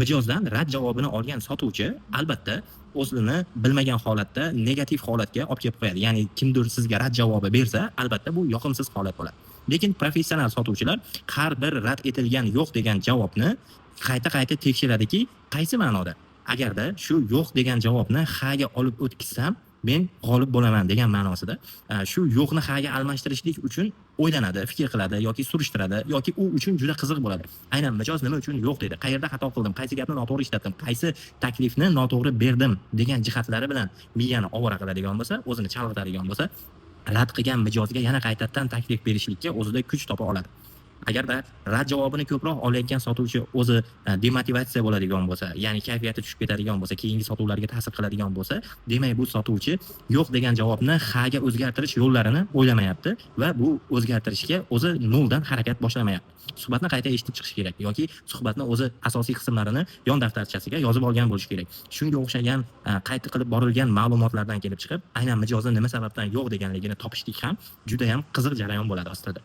mijozdan rad javobini olgan sotuvchi albatta o'zini bilmagan holatda negativ holatga olib kelib qo'yadi. Ya'ni kimdir sizga rad javobi bersa, albatta bu yoqimsiz holat bo'ladi. Lekin professional sotuvchilar har bir rad etilgan yo'q degan javobni qayta tekshiradiki, qaysi ma'noda? Agarda shu yo'q degan javobni haga olib o'tkazsam, men g'olib bo'laman degan ma'nosida, shu yo'qni haga almashtirishlik uchun o'ylanadi, fikr qiladi yoki surishtiradi yoki u uchun juda qiziq bo'ladi. Aynan mijoz nima uchun yo'q dedi? Qayerda xato qildim? Qaysi gapni noto'g'ri ishlatdim? Qaysi taklifni noto'g'ri berdim degan jihatlari bilan miyani ovora qiladigan bo'lsa, o'zini chalg'itadigan bo'lsa, rad qilgan mijozga yana qaytadan taklif berishlikka o'zida kuch topa oladi. Agarda rad javobini ko'proq olayotgan sotuvchi o'zi demotivatsiya bo'ladigan bo'lsa, ya'ni kayfiyati tushib ketadigan bo'lsa, keyingi sotuvlarga ta'sir qiladigan bo'lsa, demak bu sotuvchi yo'q degan javobni haga o'zgartirish yo'llarini o'ylamayapti va bu o'zgartirishga o'zi noldan harakat boshlamayapti. Suhbatni qayta eshitib chiqish kerak yoki suhbatni o'zi asosiy qismlarini yon daftarchasiga yozib olgan bo'lish kerak. Shunga o'xshagan qayta qilib borilgan ma'lumotlardan kelib chiqib, aynan mijozni nima sababdan yo'q deganligini topishlik ham juda ham qiziq jarayon bo'ladi aslida.